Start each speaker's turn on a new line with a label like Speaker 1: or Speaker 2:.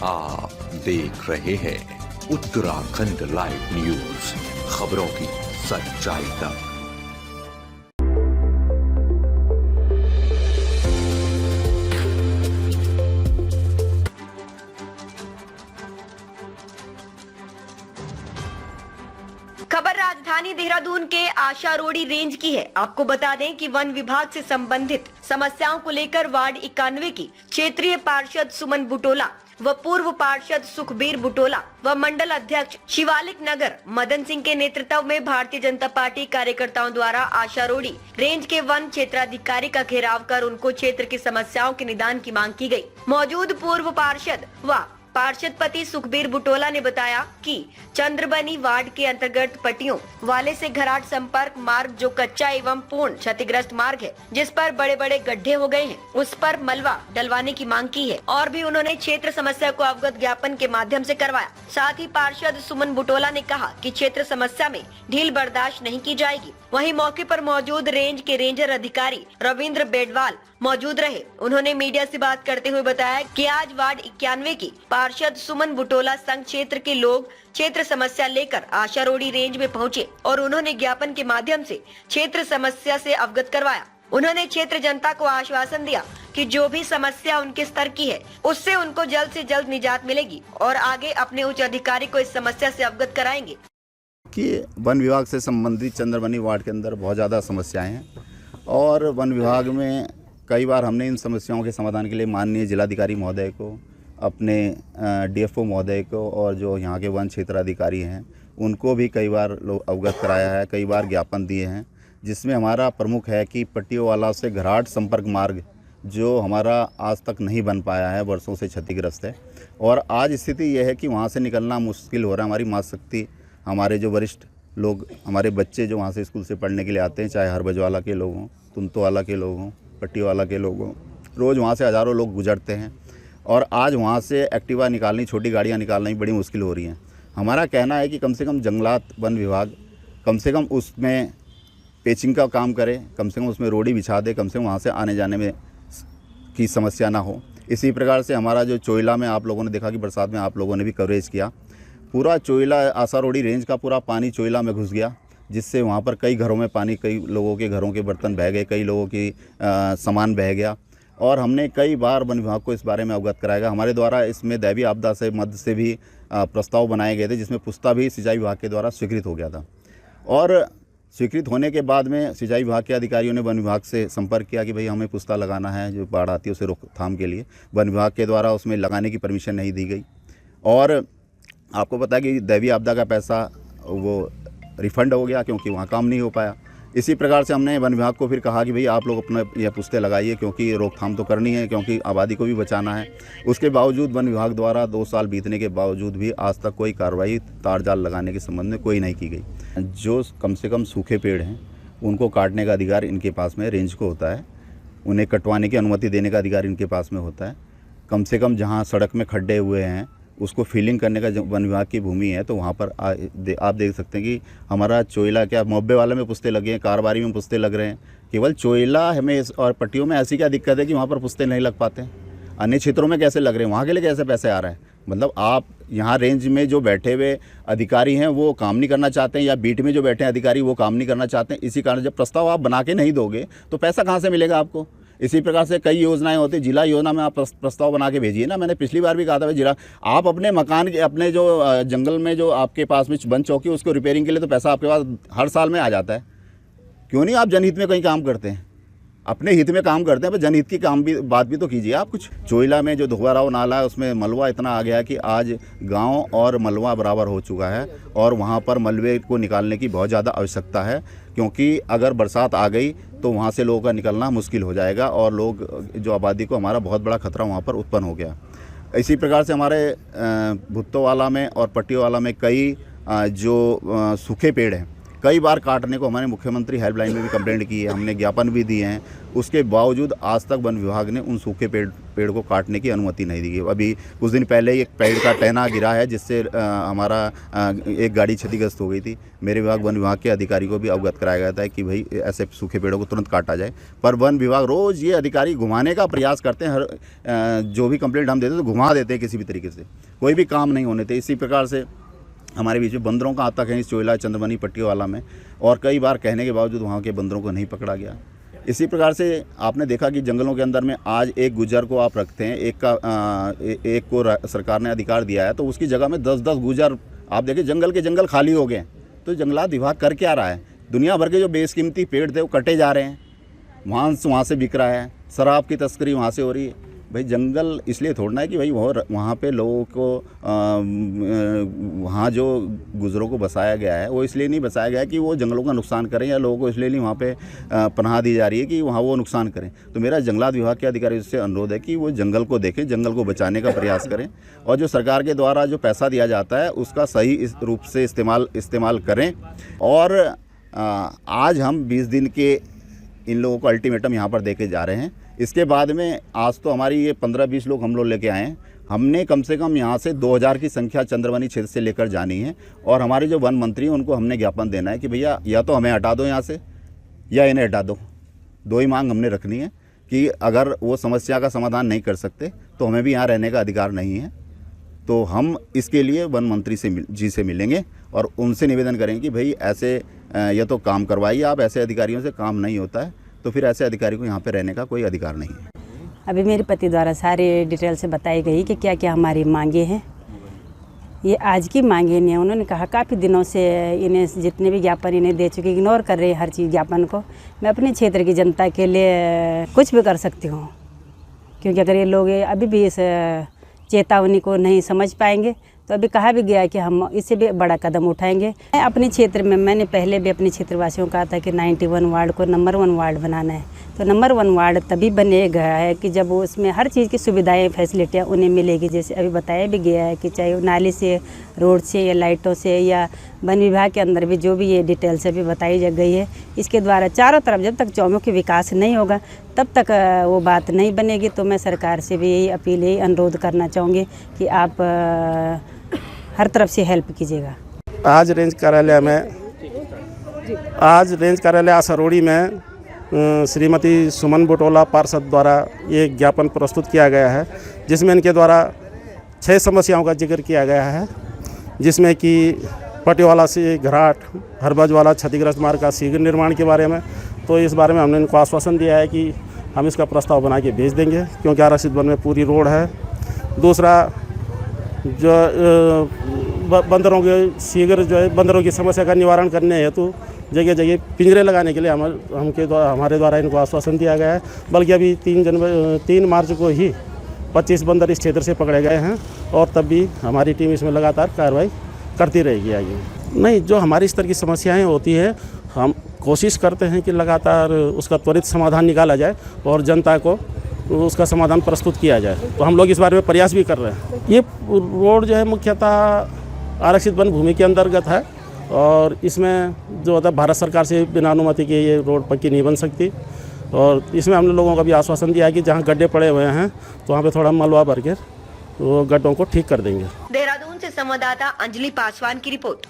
Speaker 1: आप देख रहे हैं उत्तराखंड लाइव न्यूज, खबरों की सच्चाई तक।
Speaker 2: खबर राजधानी देहरादून के आशारोड़ी रेंज की है। आपको बता दें कि वन विभाग से संबंधित समस्याओं को लेकर वार्ड 91 की क्षेत्रीय पार्षद सुमन बुटोला व पूर्व पार्षद सुखबीर बुटोला व मंडल अध्यक्ष शिवालिक नगर मदन सिंह के नेतृत्व में भारतीय जनता पार्टी कार्यकर्ताओं द्वारा आशारोड़ी रेंज के वन क्षेत्राधिकारी का घेराव कर उनको क्षेत्र की समस्याओं के निदान की मांग की गई। मौजूद पूर्व पार्षद व पार्षद पति सुखबीर बुटोला ने बताया कि चंद्रबनी वार्ड के अंतर्गत पट्टियों वाले से घराट संपर्क मार्ग जो कच्चा एवं पूर्ण क्षतिग्रस्त मार्ग है, जिस पर बड़े बड़े गड्ढे हो गए हैं, उस पर मलबा डलवाने की मांग की है और भी उन्होंने क्षेत्र समस्या को अवगत ज्ञापन के माध्यम से करवाया। साथ ही पार्षद सुमन बुटोला ने कहा कि क्षेत्र समस्या में ढील बर्दाश्त नहीं की जाएगी। वहीं मौके पर मौजूद रेंज के रेंजर अधिकारी रविंद्र बेडवाल मौजूद रहे। उन्होंने मीडिया से बात करते हुए बताया कि आज वार्ड 91 की पार्षद सुमन बुटोला संघ क्षेत्र के लोग क्षेत्र समस्या लेकर आशारोड़ी रेंज में पहुंचे और उन्होंने ज्ञापन के माध्यम से क्षेत्र समस्या से अवगत करवाया। उन्होंने क्षेत्र जनता को आश्वासन दिया कि जो भी समस्या उनके स्तर की है उससे उनको जल्द से जल्द निजात मिलेगी और आगे अपने उच्च अधिकारी को इस समस्या से अवगत कराएंगे।
Speaker 3: कि वन विभाग से संबंधित चंद्रबनी वार्ड के अंदर बहुत ज़्यादा समस्याएं हैं और वन विभाग में कई बार हमने इन समस्याओं के समाधान के लिए माननीय जिलाधिकारी महोदय को, अपने डीएफओ महोदय को और जो यहाँ के वन क्षेत्राधिकारी हैं उनको भी कई बार अवगत कराया है, कई बार ज्ञापन दिए हैं, जिसमें हमारा प्रमुख है कि पट्टियों वाला से घराट संपर्क मार्ग जो हमारा आज तक नहीं बन पाया है, वर्षों से क्षतिग्रस्त है और आज स्थिति यह है कि वहाँ से निकलना मुश्किल हो रहा है। हमारी मातृशक्ति, हमारे जो वरिष्ठ लोग, हमारे बच्चे जो वहाँ से स्कूल से पढ़ने के लिए आते हैं, चाहे हरबज वाला के लोग हों, तुमतो वाला के लोग हों, पट्टी वाला के लोग हों, रोज़ वहाँ से हज़ारों लोग गुजरते हैं और आज वहाँ से एक्टिवा निकालनी, छोटी गाड़ियाँ निकालना ही बड़ी मुश्किल हो रही हैं। हमारा कहना है कि कम से कम जंगलात वन विभाग कम से कम उसमें पेचिंग का काम करे, कम से कम उसमें रोडी बिछा दे, कम से कम वहाँ से आने जाने में की समस्या ना हो। इसी प्रकार से हमारा जो चोइला में आप लोगों ने देखा कि बरसात में आप लोगों ने भी कवरेज किया, पूरा चोइला आशारोड़ी रेंज का पूरा पानी चोइला में घुस गया, जिससे वहाँ पर कई घरों में पानी, कई लोगों के घरों के बर्तन बह गए, कई लोगों की सामान बह गया और हमने कई बार वन विभाग को इस बारे में अवगत कराया। हमारे द्वारा इसमें दैवीय आपदा से मद से भी प्रस्ताव बनाए गए थे, जिसमें पुस्ता भी सिंचाई विभाग के द्वारा स्वीकृत हो गया था और स्वीकृत होने के बाद में सिंचाई विभाग के अधिकारियों ने वन विभाग से संपर्क किया कि भाई हमें पुस्ता लगाना है, जो बाढ़ आती है उसे रोकथाम के लिए। वन विभाग के द्वारा उसमें लगाने की परमिशन नहीं दी गई और आपको पता है कि दैवीय आपदा का पैसा वो रिफ़ंड हो गया क्योंकि वहाँ काम नहीं हो पाया। इसी प्रकार से हमने वन विभाग को फिर कहा कि भाई आप लोग अपने यह पुस्ते लगाइए, क्योंकि रोकथाम तो करनी है, क्योंकि आबादी को भी बचाना है। उसके बावजूद वन विभाग द्वारा 2 साल बीतने के बावजूद भी आज तक कोई कार्रवाई तार जाल लगाने के संबंध में कोई नहीं की गई। जो कम से कम सूखे पेड़ हैं उनको काटने का अधिकार इनके पास में रेंज को होता है, उन्हें कटवाने की अनुमति देने का अधिकार इनके पास में होता है। कम से कम जहाँ सड़क में खड्डे हुए हैं उसको फिलिंग करने का वन विभाग की भूमि है, तो वहाँ पर आप देख सकते हैं कि हमारा चोइला क्या मोहब्बे वाले में पुस्ते लगे हैं, कारबारी में पुस्ते लग रहे हैं। केवल चोइला हमें और पट्टियों में ऐसी क्या दिक्कत है कि वहाँ पर पुस्ते नहीं लग पाते हैं? अन्य क्षेत्रों में कैसे लग रहे हैं, वहाँ के लिए कैसे पैसे आ रहे हैं? मतलब आप यहाँ रेंज में जो बैठे हुए अधिकारी हैं वो काम नहीं करना चाहते हैं, या बीट में जो बैठे हैं अधिकारी वो काम नहीं करना चाहते हैं। इसी कारण जब प्रस्ताव आप बना के नहीं दोगे तो पैसा कहाँ से मिलेगा आपको? इसी प्रकार से कई योजनाएं होती, जिला योजना में आप प्रस्ताव बना के भेजिए ना। मैंने पिछली बार भी कहा था जिला, आप अपने मकान के, अपने जो जंगल में जो आपके पास में वन चौकी उसको रिपेयरिंग के लिए तो पैसा आपके पास हर साल में आ जाता है। क्यों नहीं आप जनहित में कहीं काम करते हैं? अपने हित में काम करते हैं, पर जनहित की काम भी बात भी तो कीजिए आप कुछ। चोइला में जो धुआराव नाला है उसमें मलबा इतना आ गया कि आज गांव और मलबा बराबर हो चुका है और वहां पर मलबे को निकालने की बहुत ज़्यादा आवश्यकता है, क्योंकि अगर बरसात आ गई तो वहां से लोगों का निकलना मुश्किल हो जाएगा और लोग जो आबादी को हमारा बहुत बड़ा खतरा वहाँ पर उत्पन्न हो गया। इसी प्रकार से हमारे भुट्टो वाला में और पट्टियों वाला में कई जो सूखे पेड़ हैं, कई बार काटने को हमारे मुख्यमंत्री हेल्पलाइन में भी कंप्लेंट की है, हमने ज्ञापन भी दिए हैं। उसके बावजूद आज तक वन विभाग ने उन सूखे पेड़ को काटने की अनुमति नहीं दी है। अभी कुछ दिन पहले ही एक पेड़ का टहना गिरा है जिससे हमारा एक गाड़ी क्षतिग्रस्त हो गई थी। मेरे विभाग वन विभाग के अधिकारी को भी अवगत कराया गया था कि भाई ऐसे सूखे पेड़ों को तुरंत काटा जाए, पर वन विभाग रोज़ ये अधिकारी घुमाने का प्रयास करते हैं। हर जो भी कंप्लेंट हम देते हैं तो घुमा देते हैं किसी भी तरीके से, कोई भी काम नहीं होने थे। इसी प्रकार से हमारे बीच में बंदरों का आता है इस चोइला चंद्रमणि पट्टीवाला में, और कई बार कहने के बावजूद वहाँ के बंदरों को नहीं पकड़ा गया। इसी प्रकार से आपने देखा कि जंगलों के अंदर में आज एक गुज्जर को आप रखते हैं, एक को सरकार ने अधिकार दिया है, तो उसकी जगह में 10-10 गुज्जर आप देखिए जंगल के जंगल खाली हो गए। तो जंगलात विभाग कर क्या रहा है? दुनिया भर के जो बेशकीमती पेड़ थे वो कटे जा रहे हैं, मांस वहाँ से बिक रहा है, शराब की तस्करी वहाँ से हो रही है। भाई जंगल इसलिए छोड़ना है कि भाई वहाँ पे लोगों को वहाँ जो गुजरों को बसाया गया है वो इसलिए नहीं बसाया गया है कि वो जंगलों का नुकसान करें, या लोगों को इसलिए नहीं वहाँ पे पनाह दी जा रही है कि वहाँ वो नुकसान करें। तो मेरा जंगलात विभाग के अधिकारियों से अनुरोध है कि वो जंगल को देखें, जंगल को बचाने का प्रयास करें, और जो सरकार के द्वारा जो पैसा दिया जाता है उसका सही रूप से इस्तेमाल करें। और आज हम 20 दिन के इन लोगों को अल्टीमेटम यहाँ पर देके जा रहे हैं। इसके बाद में आज तो हमारी ये 15-20 लोग हम लोग लेके आए हैं। हमने कम से कम यहाँ से 2000 की संख्या चंद्रमणि क्षेत्र से लेकर जानी है, और हमारे जो वन मंत्री हैं उनको हमने ज्ञापन देना है कि भैया या तो हमें हटा दो यहाँ से या इन्हें हटा दो। दो ही मांग हमने रखनी है कि अगर वो समस्या का समाधान नहीं कर सकते तो हमें भी यहाँ रहने का अधिकार नहीं है। तो हम इसके लिए वन मंत्री से मिलेंगे और उनसे निवेदन करेंगे कि भाई ऐसे या तो काम करवाइए आप, ऐसे अधिकारियों से काम नहीं होता है, तो फिर ऐसे अधिकारी को यहाँ पे रहने का कोई अधिकार नहीं है।
Speaker 4: अभी मेरे पति द्वारा सारे डिटेल से बताई गई कि क्या क्या हमारी मांगे हैं। ये आज की मांगे नहीं है, उन्होंने कहा काफ़ी दिनों से इन्हें जितने भी ज्ञापन इन्हें दे चुके, इग्नोर कर रहे हैं हर चीज़ ज्ञापन को। मैं अपने क्षेत्र की जनता के लिए कुछ भी कर सकती हूँ, क्योंकि अगर ये लोग अभी भी इस चेतावनी को नहीं समझ पाएंगे तो अभी कहा भी गया है कि हम इससे भी बड़ा कदम उठाएंगे। अपने क्षेत्र में मैंने पहले भी अपने क्षेत्रवासियों को कहा था कि 91 वार्ड को नंबर 1 वार्ड बनाना है। तो नंबर 1 वार्ड तभी बनेगा है कि जब उसमें हर चीज़ की सुविधाएं फैसिलिटियाँ उन्हें मिलेगी। जैसे अभी बताया भी गया है कि चाहे नाली से, रोड से, या लाइटों से, या वन विभाग के अंदर भी जो भी ये डिटेल से भी बताई गई है, इसके द्वारा चारों तरफ जब तक चौमुखी विकास नहीं होगा तब तक वो बात नहीं बनेगी। तो मैं सरकार से भी यही अपील, यही अनुरोध करना चाहूँगी कि आप हर तरफ से हेल्प कीजिएगा।
Speaker 5: आज रेंज कार्यालय आशारोड़ी में श्रीमती सुमन बुटोला पार्षद द्वारा ये ज्ञापन प्रस्तुत किया गया है, जिसमें इनके द्वारा 6 समस्याओं का जिक्र किया गया है, जिसमें कि पटिवाला से घराट हरबजवाला क्षतिग्रस्त मार्ग का शीघ्र निर्माण के बारे में। तो इस बारे में हमने इनको आश्वासन दिया है कि हम इसका प्रस्ताव बना के भेज देंगे, क्योंकि आरक्षित वन में पूरी रोड है। दूसरा, जो बंदरों के शीघ्र जो है बंदरों की समस्या का निवारण करने हेतु जगह जगह पिंजरे लगाने के लिए हमारे द्वारा इनको आश्वासन दिया गया है। बल्कि अभी 3 मार्च को ही 25 बंदर इस क्षेत्र से पकड़े गए हैं, और तब भी हमारी टीम इसमें लगातार कार्रवाई करती रहेगी आगे। नहीं, जो हमारी स्तर की समस्याएं होती है हम कोशिश करते हैं कि लगातार उसका त्वरित समाधान निकाला जाए और जनता को उसका समाधान प्रस्तुत किया जाए। तो हम लोग इस बारे में प्रयास भी कर रहे हैं। ये रोड जो है मुख्यतः आरक्षित वन भूमि के अंतर्गत है, और इसमें जो होता है भारत सरकार से बिना अनुमति के ये रोड पक्की नहीं बन सकती। और इसमें हमने लोगों का भी आश्वासन दिया है कि जहाँ गड्ढे पड़े हुए हैं तो वहाँ पे थोड़ा मलबा भर के वो गड्ढों को ठीक कर देंगे।
Speaker 2: देहरादून से संवाददाता अंजलि पासवान की रिपोर्ट।